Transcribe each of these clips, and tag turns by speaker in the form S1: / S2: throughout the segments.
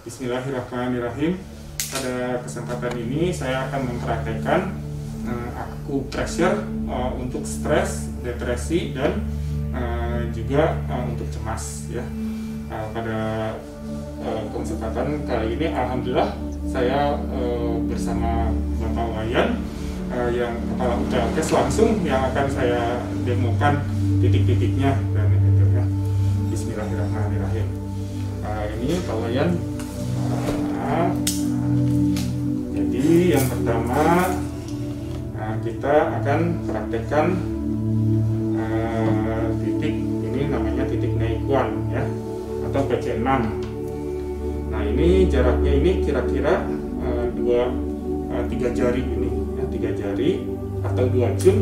S1: Bismillahirrahmanirrahim. Pada kesempatan ini saya akan mempraktekkan acupressure untuk stres, depresi, dan juga untuk cemas ya. Pada kesempatan kali ini alhamdulillah saya bersama Bapak Wayan yang kepala UPLKes langsung yang akan saya demokan titik-titiknya dan itu ya. Bismillahirrahmanirrahim. Ini Pak Wayan. Jadi yang pertama kita akan praktekkan titik ini namanya titik Neiguan ya, atau PC6. Nah ini jaraknya ini kira-kira 3 jari ini ya, 3 jari atau 2 jun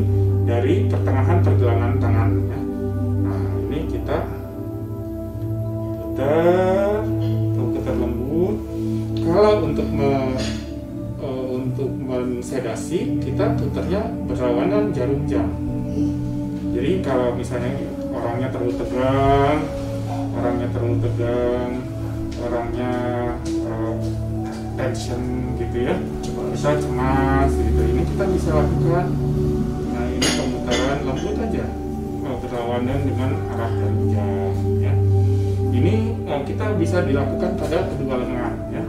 S1: dari pertengahan pergelangan tangan ya. Nah ini kita putar lembut. Kalau untuk mensedasi kita putarnya berlawanan jarum jam. Jadi kalau misalnya orangnya terlalu tegang, orangnya tension gitu ya, bisa cemas gitu, ini kita bisa lakukan. Nah ini pemutaran lembut aja, berlawanan dengan arah jarum jam ya. Ini kita bisa dilakukan pada kedua lengan ya,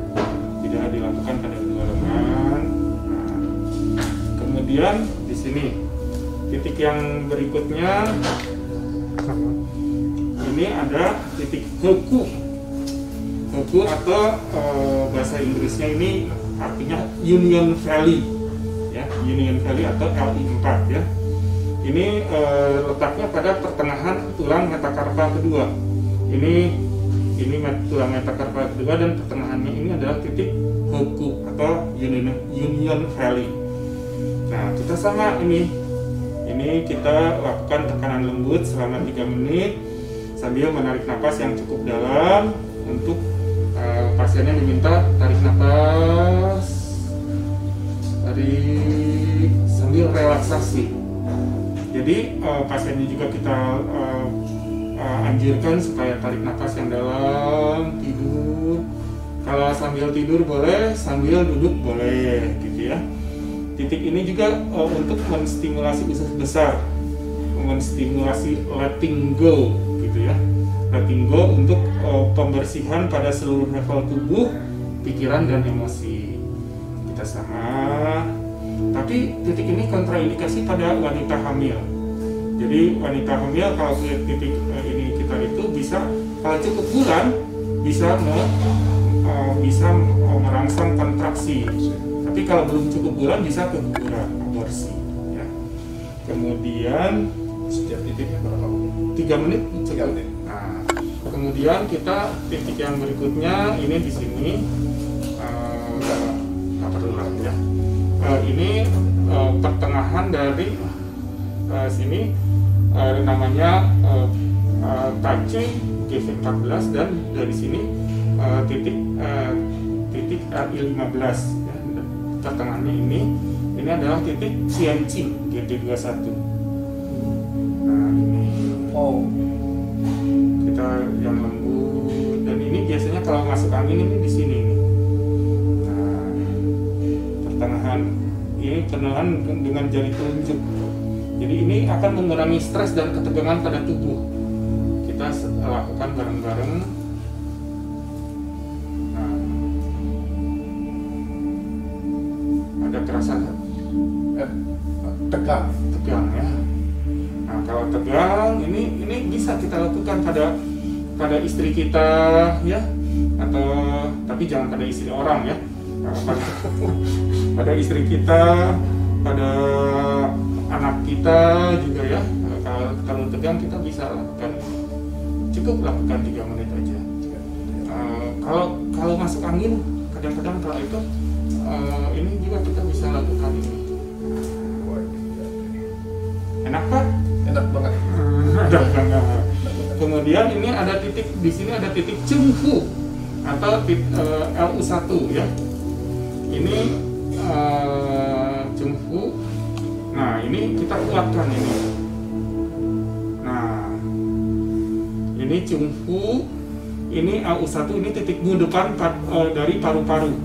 S1: tidak dilakukan pada kedua lengan. Nah, kemudian di sini titik yang berikutnya ini ada titik Hoku atau bahasa Inggrisnya ini artinya Union Valley ya, Union Valley atau LI4 ya. Ini letaknya pada pertengahan tulang metakarpal kedua. Ini tulang metakarpal kedua dan pertengahannya ini adalah titik Hoku atau Union Valley. Nah kita sama ini kita lakukan tekanan lembut selama 3 menit sambil menarik napas yang cukup dalam. Untuk pasiennya diminta tarik napas sambil relaksasi. Jadi pasiennya juga kita anjurkan supaya tarik nafas yang dalam, tidur. Kalau sambil tidur boleh, sambil duduk boleh, gitu ya. Titik ini juga untuk menstimulasi usus besar, menstimulasi letting go, gitu ya. Letting go untuk pembersihan pada seluruh level tubuh, pikiran dan emosi. Kita sama. Tapi titik ini kontraindikasi pada wanita hamil. Jadi wanita hamil kalau titik ini kita itu bisa kalau cukup bulan bisa merangsang kontraksi. Tapi kalau belum cukup bulan bisa keguguran, aborsi. Ya. Kemudian
S2: setiap titiknya berapa menit?
S1: 3 menit.
S2: 3 menit.
S1: Nah, kemudian kita titik yang berikutnya ini di sini nggak perlu lah ya. Ini pertengahan dari sini namanya touching GV14 dan dari sini titik RI15 ya. Pertengahannya ini adalah titik Qianqing GT21. Nah ini kita yang lembut dan ini biasanya kalau masuk angin ini di sini nih. Nah pertengahan ini pertengahan dengan jari telunjuk. Jadi ini akan mengurangi stres dan ketegangan pada tubuh. Kita lakukan bareng-bareng. Nah, ada terasa tegang ya. Nah, kalau tegang ini bisa kita lakukan pada istri kita ya, atau tapi jangan pada istri orang ya. Pada istri kita, pada anak kita juga ya. Kalau tegang kita bisa lakukan, cukup lakukan 3 menit aja. Kalau masuk angin kadang-kadang kalau itu ini juga kita bisa lakukan ini. Enak Pak?
S2: Enak banget.
S1: Enak banget. Kemudian ini ada titik di sini ada titik Cungfu atau LU1 ya. Ini Cungfu. Nah ini kita kuatkan ini. Nah ini Cungfu ini LU1 ini titik mu depan dari paru-paru.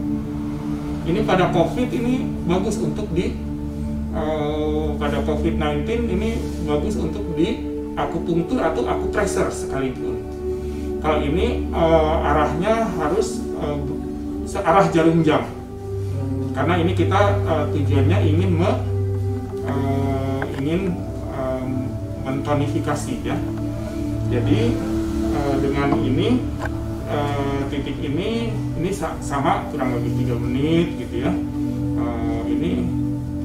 S1: Ini pada COVID ini bagus untuk pada COVID-19 ini bagus untuk di akupunktur atau akupressor sekalipun. Kalau ini arahnya harus searah jarum jam, karena ini kita tujuannya ingin mentonifikasi ya. Jadi dengan ini titik ini sama kurang lebih 3 menit gitu ya. Ini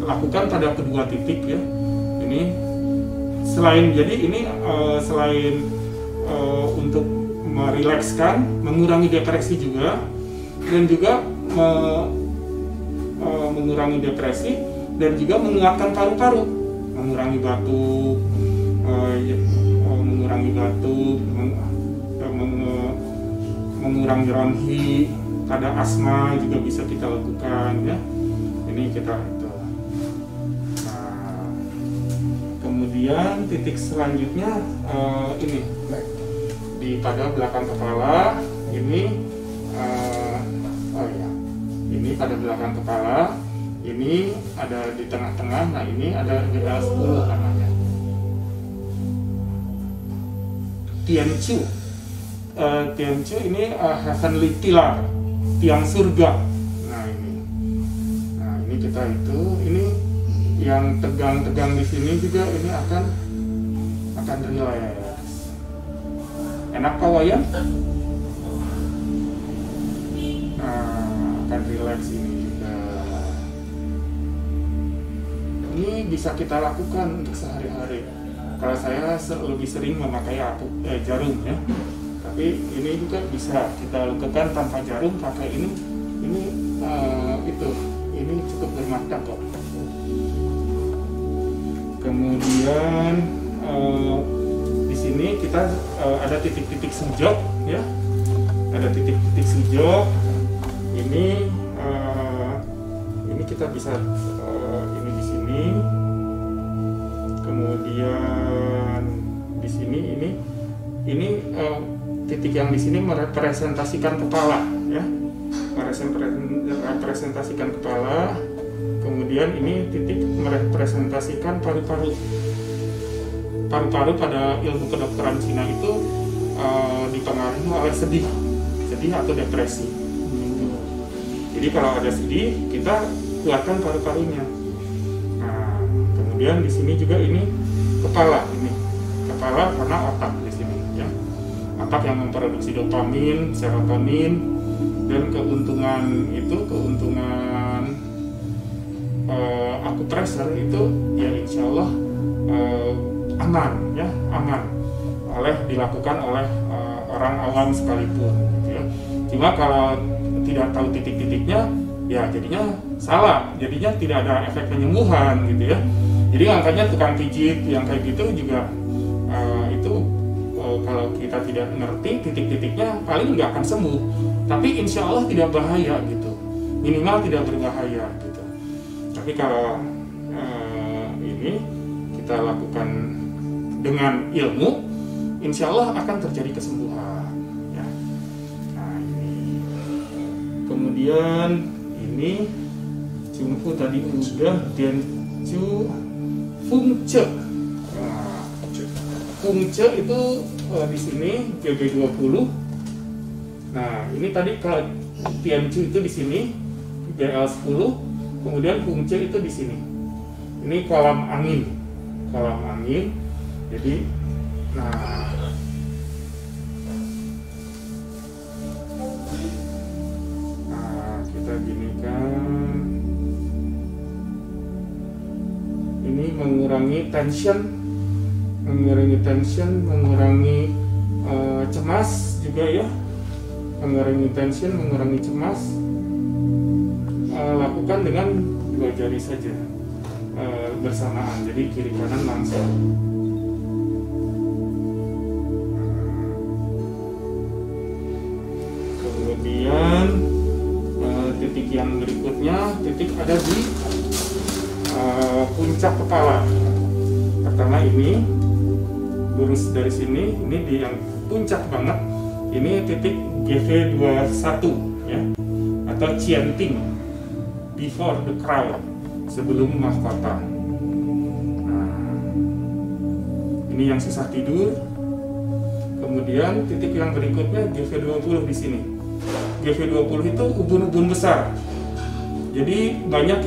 S1: lakukan pada kedua titik ya. Ini selain untuk merilekskan, mengurangi depresi juga, dan juga mengurangi depresi dan juga menguatkan paru-paru, mengurangi batuk, mengurangi ronhi, pada asma juga bisa kita lakukan ya. Ini kita itu. Nah, kemudian titik selanjutnya ini di pada belakang kepala ini. Ini pada belakang kepala, ini ada di tengah-tengah. Nah ini ada GL10 namanya. Tianchu. Tianchu ini heavenly pillar, tiang surga. Nah ini kita itu, ini yang tegang-tegang di sini juga ini akan relax. Enak Pak Wayan? Akan relax ini juga. Ini bisa kita lakukan untuk sehari-hari. Kalau saya lebih sering memakai jarum ya. Tapi ini juga bisa kita lakukan tanpa jarum, pakai ini cukup bermanfaat kok. Kemudian di sini kita ada titik-titik sujud ya. Ada titik-titik sujud. Ini kita bisa ini di sini, kemudian di sini ini titik yang di sini merepresentasikan kepala ya, merepresentasikan kepala. Kemudian ini titik merepresentasikan paru-paru. Paru-paru pada ilmu kedokteran Cina itu dipengaruhi oleh sedih atau depresi. Jadi kalau ada sedih, kita kuatkan paru-parunya. Nah, kemudian di sini juga ini kepala karena otak di sini ya. Otak yang memproduksi dopamin, serotonin, dan keuntungan akupressor itu ya insya Allah aman dilakukan oleh orang awam sekalipun gitu ya. Cuma kalau tidak tahu titik-titiknya ya jadinya salah, jadinya tidak ada efek penyembuhan gitu ya. Jadi angkanya tukang pijit yang kayak gitu juga kalau kita tidak ngerti titik-titiknya paling nggak akan sembuh, tapi insya Allah tidak bahaya gitu, minimal tidak berbahaya gitu. Tapi kalau ini kita lakukan dengan ilmu, insya Allah akan terjadi kesembuhan ya. Nah ini kemudian ini Cungfu tadi udah, Tianchu Fungce. Nah, Fungce itu di sini GB20. Nah ini tadi kalau Tianchu itu di sini GL10, kemudian Fungce itu di sini. Ini kolam angin. Jadi kita ginikan. Ini mengurangi tension, mengurangi cemas juga ya. Mengurangi tension, mengurangi cemas. Lakukan dengan 2 jari saja bersamaan, jadi kiri kanan langsung. Kemudian titik yang berikutnya, titik ada di puncak kepala. Pertama ini lurus dari sini, ini di yang puncak banget, ini titik GV21 ya, atau Qianting, before the crowd, sebelum mahkota. Nah, ini yang susah tidur. Kemudian titik yang berikutnya GV20 di sini. GV20 itu ubun-ubun besar. Jadi banyak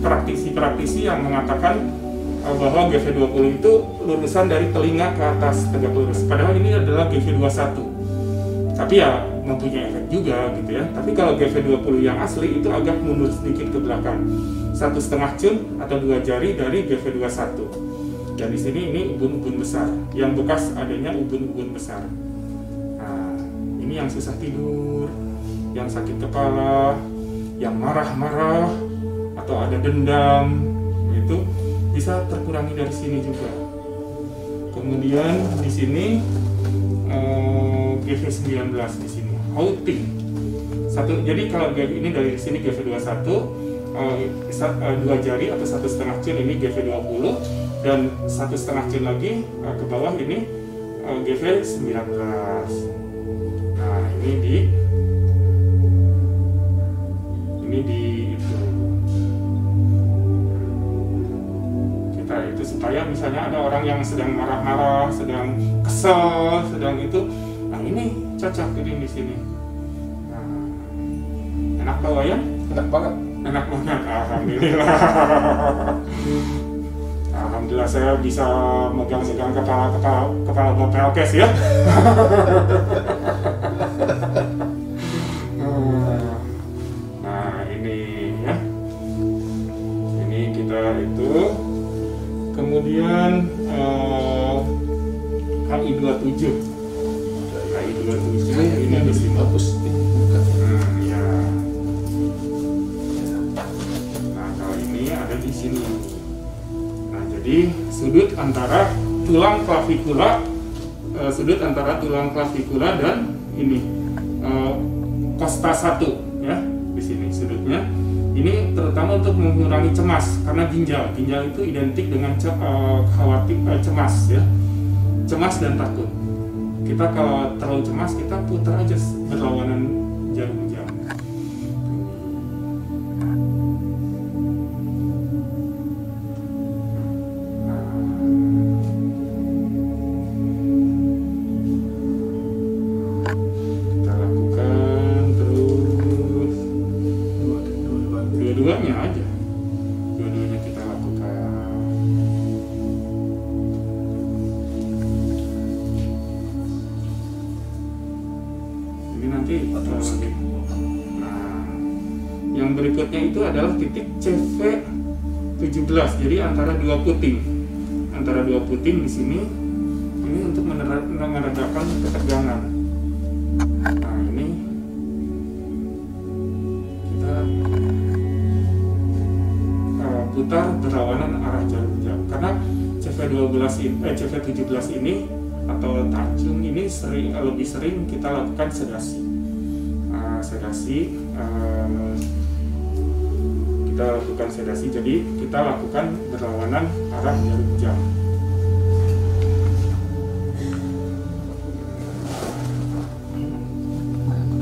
S1: praktisi yang mengatakan bahwa GV20 itu lurusan dari telinga ke atas tegak lurus. Padahal ini adalah GV21. Tapi ya mempunyai efek juga gitu ya. Tapi kalau GV20 yang asli itu agak mundur sedikit ke belakang, 1,5 cun atau 2 jari dari GV21. Dan di sini ini ubun-ubun besar, yang bekas adanya ubun-ubun besar. Nah, ini yang susah tidur, yang sakit kepala, yang marah-marah atau ada dendam, itu bisa terkurangi dari sini juga. Kemudian di sini GV19 di sini, outing. Jadi kalau ini dari sini GV21, 2 jari atau 1,5 cun ini GV20, dan 1,5 cun lagi ke bawah ini GV19. Nah, ini di itu kita itu supaya misalnya ada orang yang sedang marah-marah, sedang kesel, sedang itu, nah ini cocok ini di sini. Nah, enak tau ya?
S2: Enak banget.
S1: Enak banget, alhamdulillah. Alhamdulillah saya bisa megang-megang kepala Bapelkes ya. Nah ini ya, ini kita itu. Kemudian HI27 ini di sini.
S2: Bagus.
S1: Ya. Nah kalau ini ada di sini. Jadi sudut antara tulang klavikula dan ini kosta 1 ya, di sini sudutnya. Ini terutama untuk mengurangi cemas, karena ginjal itu identik dengan cemas ya, cemas dan takut. Kita kalau terlalu cemas, kita putar aja berlawanan jarum-jam. Dua-duanya kita lakukan. Ini nanti nah, yang berikutnya itu adalah titik CV17. Jadi antara dua puting di sini. Ini untuk meredakan ketegangan. Nah, ini kita putar berlawanan arah jarum-jam, karena CV17 ini atau Tanjung ini lebih sering kita lakukan sedasi. Kita lakukan sedasi, jadi kita lakukan berlawanan arah jarum-jam.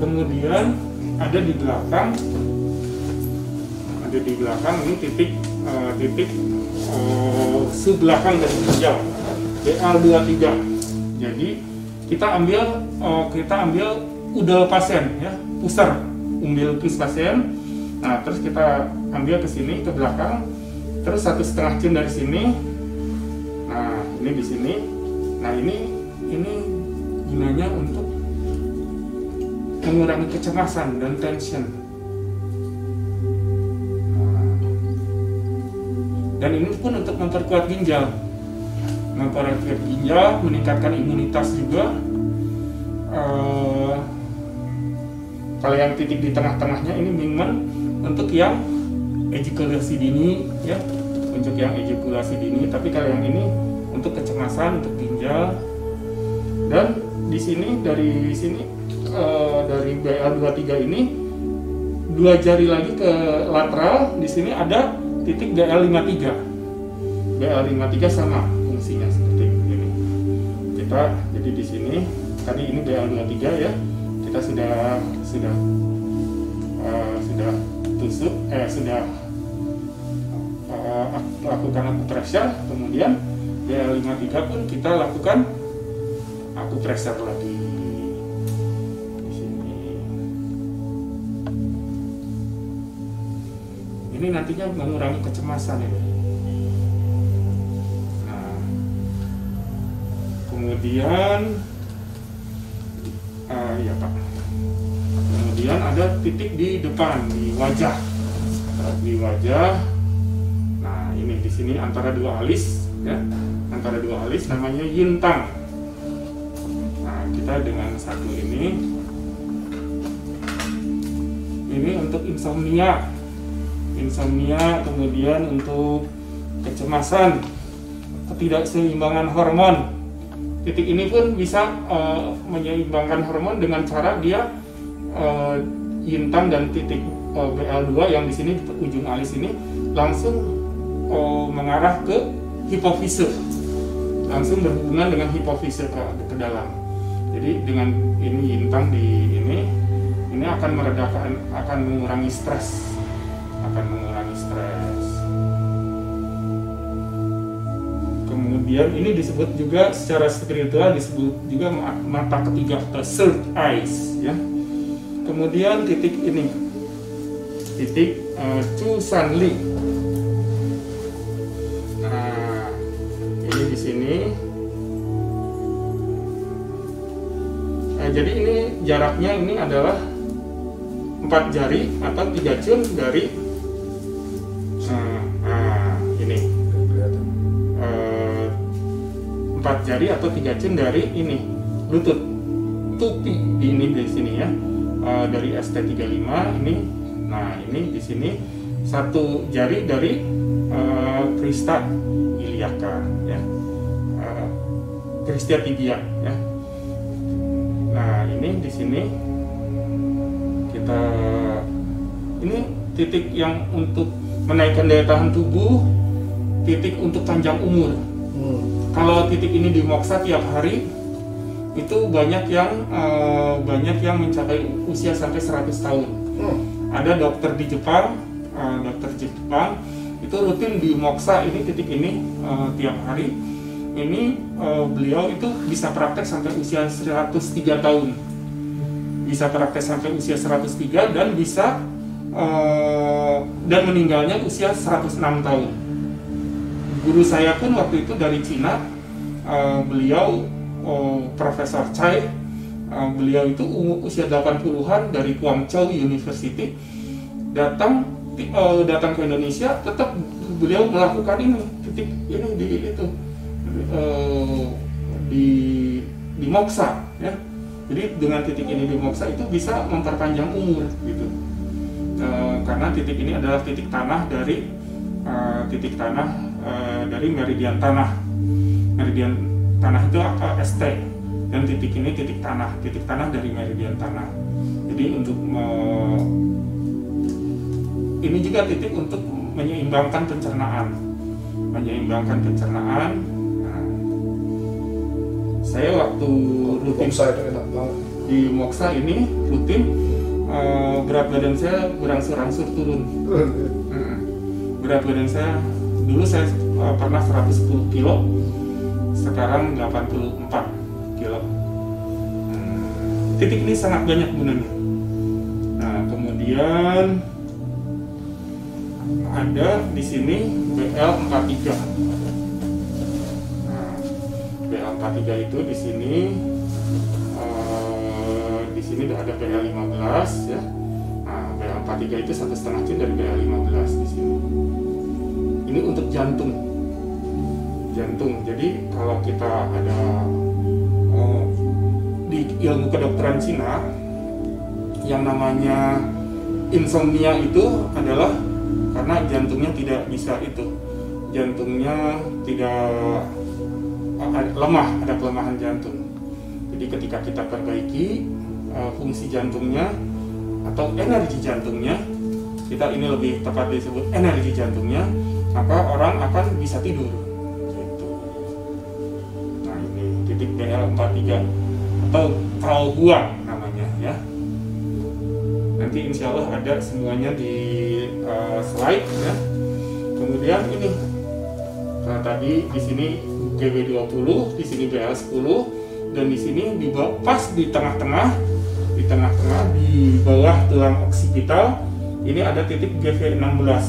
S1: Kemudian ada di belakang ini titik sebelakang dari ginjal, BL23. Jadi kita ambil udel pasien ya, pusar umbilicus pasien. Nah, terus kita ambil ke sini, ke belakang, terus 1,5 cun dari sini. Nah, ini di sini. Nah, ini gunanya untuk mengurangi kecemasan dan tension. Dan ini pun untuk memperkuat ginjal, meningkatkan imunitas juga. Kalau yang titik di tengah-tengahnya ini memang untuk yang ejakulasi dini ya, Tapi kalau yang ini untuk kecemasan, untuk ginjal. Dan di sini dari BL23 ini 2 jari lagi ke lateral. Di sini ada titik BL53. BL53 sama fungsinya seperti ini. Kita jadi di sini tadi ini BL23 ya, kita sudah tusuk, sudah lakukan akupressure, kemudian BL53 pun kita lakukan akupressure lagi di sini. Ini nantinya mengurangi kecemasan ya. Nah, kemudian ya Pak. Kemudian ada titik di depan di wajah. Nah, ini di sini antara dua alis ya. Antara dua alis namanya yintang. Nah, kita dengan satu ini untuk insomnia, kemudian untuk kecemasan, ketidakseimbangan hormon. Titik ini pun bisa menyeimbangkan hormon dengan cara dia yintang dan titik BL2 yang di sini ujung alis ini langsung mengarah ke hipofise, langsung berhubungan dengan hipofise ke dalam. Jadi dengan ini yintang di ini akan meredakan, akan mengurangi stres. Kemudian ini disebut juga secara spiritual disebut juga mata ketiga atau third eyes ya. Kemudian titik ini, titik Chu San Li. Nah, ini di sini. Jadi ini jaraknya ini adalah 4 jari atau 3 cun dari ini 4 jari atau 3 cun dari ini lutut tupi di sini ya, dari ST35 ini. Nah, ini di sini 1 jari dari crista iliaca ya, crista tibia ya. Nah, ini di sini kita, ini titik yang untuk menaikkan daya tahan tubuh, titik untuk panjang umur. Kalau titik ini di moksa tiap hari itu banyak yang mencapai usia sampai 100 tahun. Ada dokter di Jepang, itu rutin di moksa ini, titik ini tiap hari. Ini beliau itu bisa praktek sampai usia 103 tahun. Bisa praktek sampai usia 103 dan bisa dan meninggalnya usia 106 tahun. Guru saya pun waktu itu dari Cina, beliau Profesor Chai, beliau itu usia 80-an dari Guangzhou University, datang ke Indonesia, tetap beliau melakukan ini, titik ini di moksa ya. Jadi dengan titik ini di moksa itu bisa memperpanjang umur gitu. Karena titik ini adalah titik tanah dari dari meridian tanah. Meridian tanah itu apa? ST. Dan titik ini titik tanah dari meridian tanah. Jadi untuk ini juga titik untuk menyeimbangkan pencernaan. Saya waktu rutin di moksa ini rutin, berat badan saya berangsur-angsur turun. Berat badan saya dulu saya pernah 110 kilo, sekarang 84 kilo. Titik ini sangat banyak gunanya. Nah, kemudian ada di sini BL43. BL43 itu di sini ada BL15 ya. Nah, BL43 itu 1,5 cun dari BL15 di sini. Ini untuk jantung. Jadi kalau kita ada di ilmu kedokteran Cina yang namanya insomnia itu adalah karena jantungnya tidak bisa jantungnya tidak lemah, ada kelemahan jantung. Jadi ketika kita perbaiki fungsi jantungnya atau energi jantungnya, kita ini lebih tepat disebut energi jantungnya, maka orang akan bisa tidur gitu. Nah, ini titik BL43. atau Traugua namanya ya. Nanti insya Allah ada semuanya di slide ya. Kemudian ini, nah tadi di sini GB20, di sini BL10, dan di sini pas di tengah-tengah, di bawah tulang oksipital ini ada titik GV16,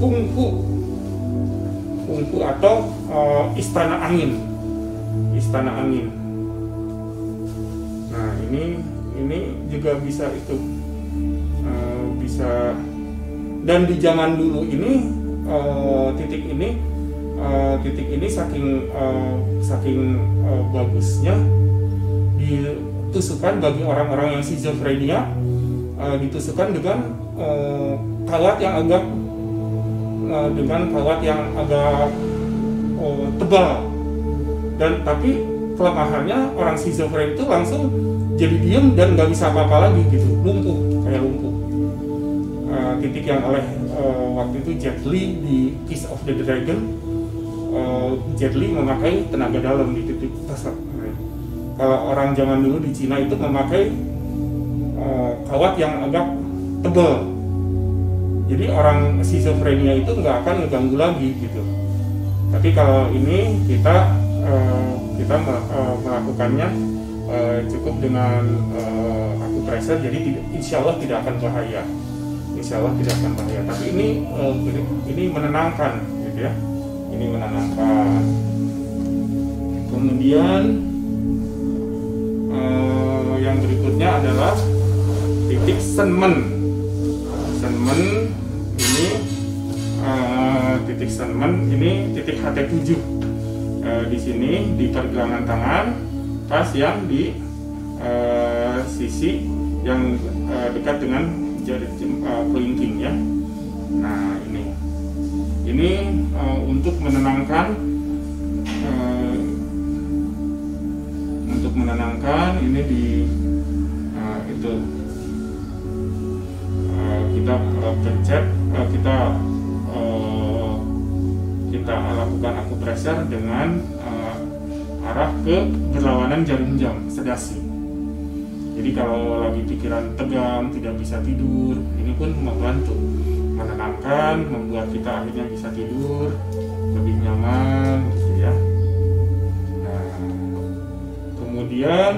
S1: fungku atau istana angin. Nah ini juga bisa itu bisa, dan di zaman dulu ini titik ini saking bagusnya ditusukkan bagi orang-orang yang schizophrenia, ditusukkan dengan kawat yang agak tebal, dan tapi kelemahannya orang schizophrenia itu langsung jadi diem dan nggak bisa apa-apa lagi gitu, kayak lumpuh. Titik yang oleh waktu itu Jet Li di Kiss of the Dragon, Jet Li memakai tenaga dalam di titik tersebut. Kalau orang zaman dulu di Cina itu memakai kawat yang agak tebal, jadi orang schizophrenia itu nggak akan ngeganggu lagi gitu. Tapi kalau ini kita melakukannya cukup dengan akupressor, jadi insya Allah tidak akan bahaya. Tapi ini menenangkan gitu ya. Ini menenangkan. Kemudian yang berikutnya adalah titik Senmen ini, titik Senmen ini titik HT7 di sini di pergelangan tangan, pas yang di sisi yang dekat dengan jari kelingking ya. Nah ini untuk menenangkan ini di itu kita pencet, kita lakukan akupressor dengan arah ke berlawanan jarum jam, sedasi. Jadi kalau lagi pikiran tegang, tidak bisa tidur, ini pun membantu menenangkan, membuat kita akhirnya bisa tidur lebih nyaman gitu ya. Nah, kemudian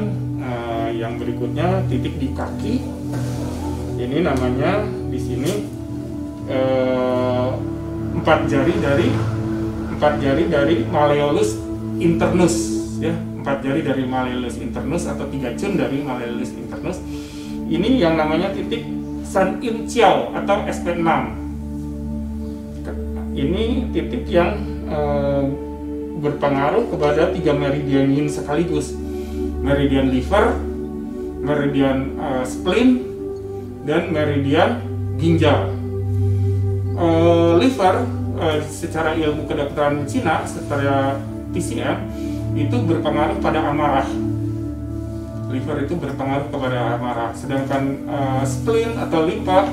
S1: yang berikutnya titik di kaki, ini namanya di sini 4 jari dari malleolus internus ya, 4 jari dari malleolus internus atau 3 cun dari malleolus internus. Ini yang namanya titik San In Chiao atau SP6. Ini titik yang berpengaruh kepada 3 meridian yin sekaligus, meridian liver, meridian spleen, dan meridian ginjal. Liver secara ilmu kedokteran Cina, secara TCM, itu berpengaruh pada amarah. Liver itu berpengaruh kepada amarah, sedangkan spleen atau limpa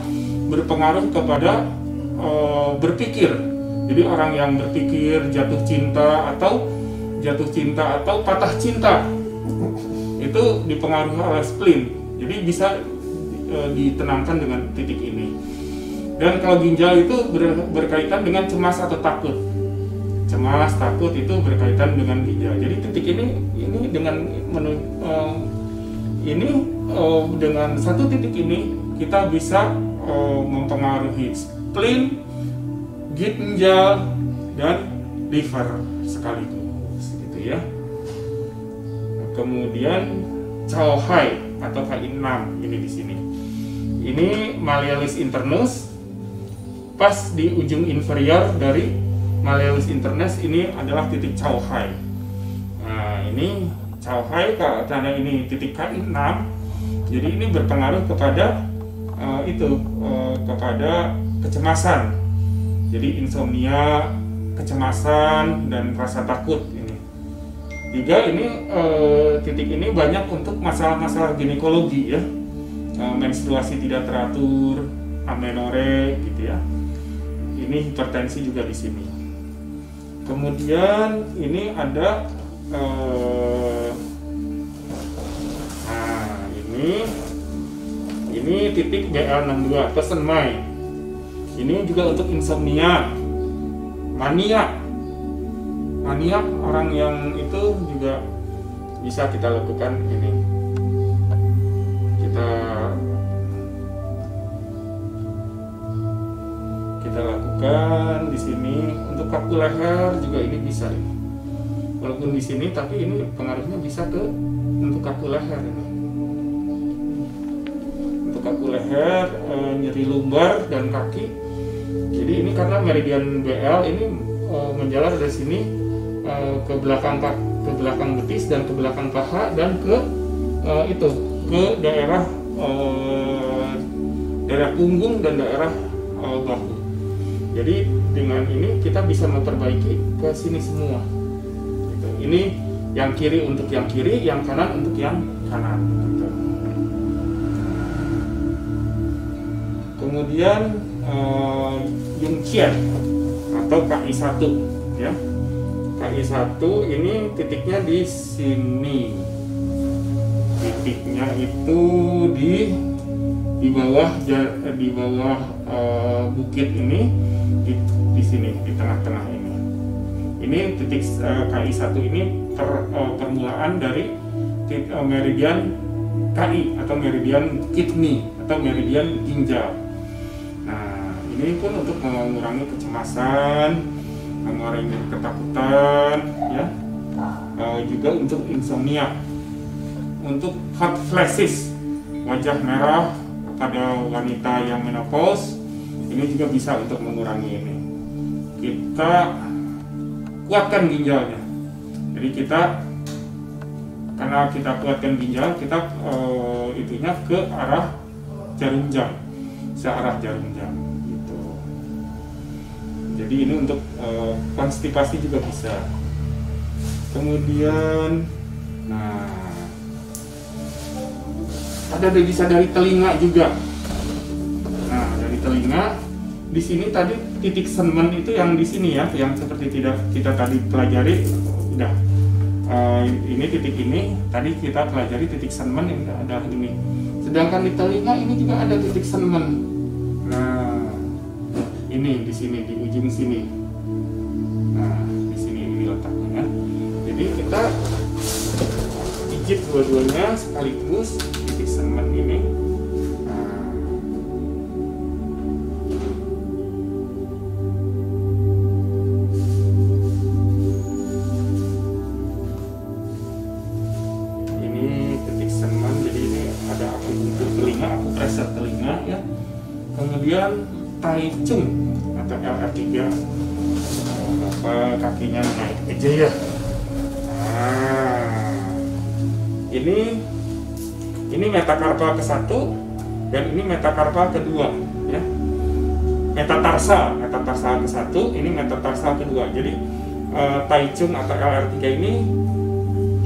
S1: berpengaruh kepada berpikir. Jadi orang yang berpikir jatuh cinta atau patah cinta itu dipengaruhi oleh spleen. Jadi bisa ditenangkan dengan titik ini. Dan kalau ginjal itu berkaitan dengan cemas atau takut. Cemas, takut itu berkaitan dengan ginjal. Jadi titik ini dengan dengan satu titik ini kita bisa mempengaruhi spleen, ginjal, dan liver sekaligus gitu ya. Kemudian Chao Hai atau KI6 ini di sini. Ini malleolus internus, pas di ujung inferior dari malleolus internus ini adalah titik Chao Hai. Nah, ini Chao Hai karena ini titik KI6, jadi ini berpengaruh kepada kepada kecemasan. Jadi insomnia, kecemasan, dan rasa takut ini. Juga ini titik ini banyak untuk masalah-masalah ginekologi ya, menstruasi tidak teratur, amenore gitu ya. Ini hipertensi juga di sini. Kemudian ini ada Ini titik BL62 Pesenmai. Ini juga untuk insomnia, maniak orang yang itu juga bisa kita lakukan ini. Kita lakukan di sini. Untuk kaku leher juga ini bisa. Walaupun di sini, tapi ini pengaruhnya bisa ke untuk kaku leher ini. Untuk kaku leher, nyeri lumbar dan kaki. Jadi ini karena meridian BL ini menjalar dari sini ke belakang betis dan ke belakang paha dan ke daerah punggung dan daerah bahu. Jadi dengan ini kita bisa memperbaiki ke sini semua. Gitu. Ini yang kiri untuk yang kiri, yang kanan untuk yang kanan. Gitu. Kemudian Yungqian atau KI1 ya. KI1 ini titiknya di sini. Titiknya itu di bawah bukit ini, di sini di tengah-tengah ini. Ini titik KI1 ini permulaan dari meridian KI atau meridian kidney atau meridian ginjal. Nah, ini pun untuk mengurangi kecemasan, mengurangi ketakutan, ya. Juga untuk insomnia, untuk hot flashes, wajah merah pada wanita yang menopause, ini juga bisa untuk mengurangi ini. Kita kuatkan ginjalnya. Jadi karena kita kuatkan ginjal, kita itunya ke arah jarum jam, searah jarum jam gitu. Jadi ini untuk konstipasi juga bisa. Kemudian, ada bisa dari telinga juga. Nah, dari telinga di sini tadi titik Senmen itu yang di sini ya, yang seperti kita tadi pelajari udah. Ini titik ini tadi kita pelajari titik Senmen yang ada ini. Sedangkan di telinga ini juga ada titik Senmen. Nah, ini di sini di ujung sini. Nah, di sini ini letaknya. Jadi kita pijit dua-duanya sekaligus titik Senmen ini. Kemudian Taichung atau LR3, kakinya naik aja ya. Ini metakarpal ke-1 dan ini metakarpal kedua ya. Metatarsal ke-1, ini metatarsal kedua. Jadi Taichung atau LR3 ini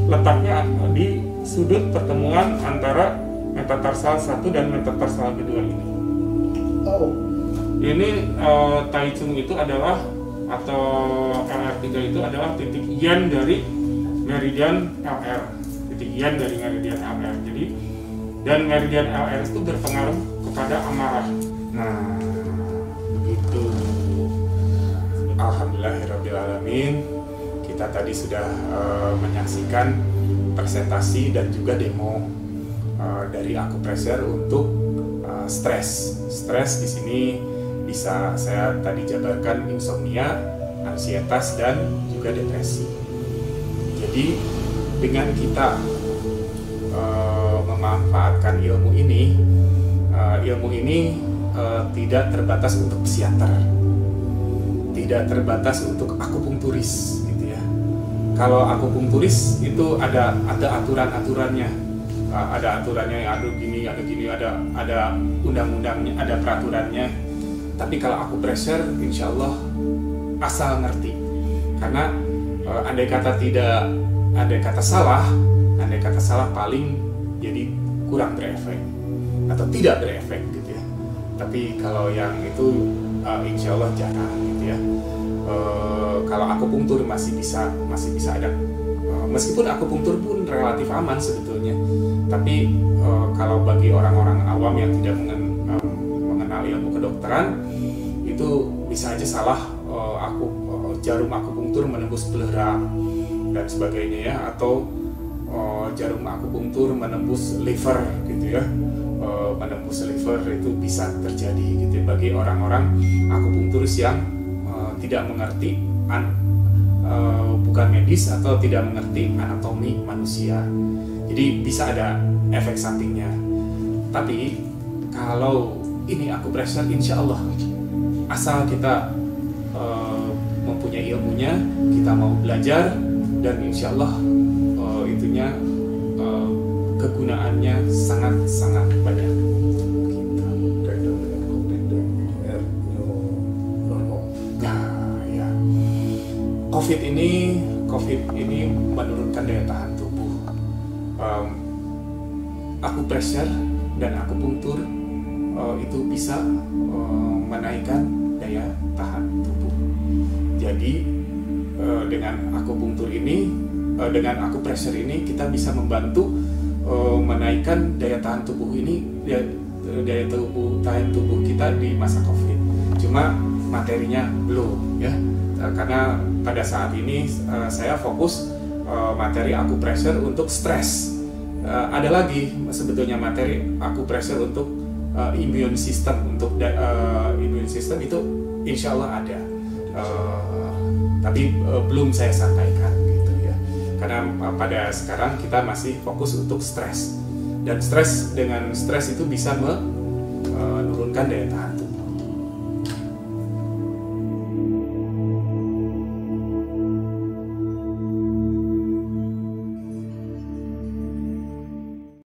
S1: letaknya di sudut pertemuan antara metatarsal 1 dan metatarsal kedua ini. Ini Taichung itu adalah, atau LR3 itu adalah titik yen dari meridian LR, titik yen dari meridian LR. Jadi, dan meridian LR itu berpengaruh kepada amarah. Nah, begitu. Alhamdulillahirrabbilalamin, kita tadi sudah menyaksikan presentasi dan juga demo dari akupressure untuk stres di sini bisa saya tadi jabarkan insomnia, ansietas dan juga depresi. Jadi dengan kita memanfaatkan ilmu ini tidak terbatas untuk psikiater, tidak terbatas untuk akupunkturis, gitu ya. Kalau akupunkturis itu ada aturan-aturannya. Ada aturannya, ada gini, ada undang-undangnya, ada peraturannya. Tapi kalau akupressure, insya Allah asal ngerti. Karena andai kata salah paling jadi kurang berefek atau tidak berefek gitu ya. Tapi kalau yang itu insya Allah jarang gitu ya. Kalau akupunktur masih bisa ada. Meskipun akupunktur pun relatif aman sebetulnya,
S3: Tapi kalau bagi orang-orang awam yang tidak mengenal ilmu kedokteran, itu bisa aja salah jarum akupunktur menembus pleura dan sebagainya ya, atau jarum akupunktur menembus liver gitu ya, menembus liver itu bisa terjadi gitu ya, bagi orang-orang akupunkturis yang tidak mengerti bukan medis atau tidak mengerti anatomi manusia. Jadi bisa ada efek sampingnya. Tapi kalau ini acupressure, insya Allah asal kita mempunyai ilmunya, kita mau belajar, dan insya Allah itunya kegunaannya sangat-sangat banyak.
S2: Kaitan dengan COVID dan new normal.
S3: Nah, ya. COVID ini menurunkan daya tahan tubuh. Acupressure dan akupunktur itu bisa menaikkan daya tahan tubuh. Jadi dengan akupunktur ini, dengan acupressure ini kita bisa membantu menaikkan daya tahan tubuh ini, daya tahan tubuh kita di masa COVID. Cuma materinya belum ya, karena pada saat ini saya fokus materi acupressure untuk stres. Ada lagi sebetulnya materi acupressure untuk immune system, untuk immune system itu insya Allah ada, tapi belum saya sampaikan gitu ya, karena pada sekarang kita masih fokus untuk stres, dan dengan stres itu bisa menurunkan daya tahan tubuh.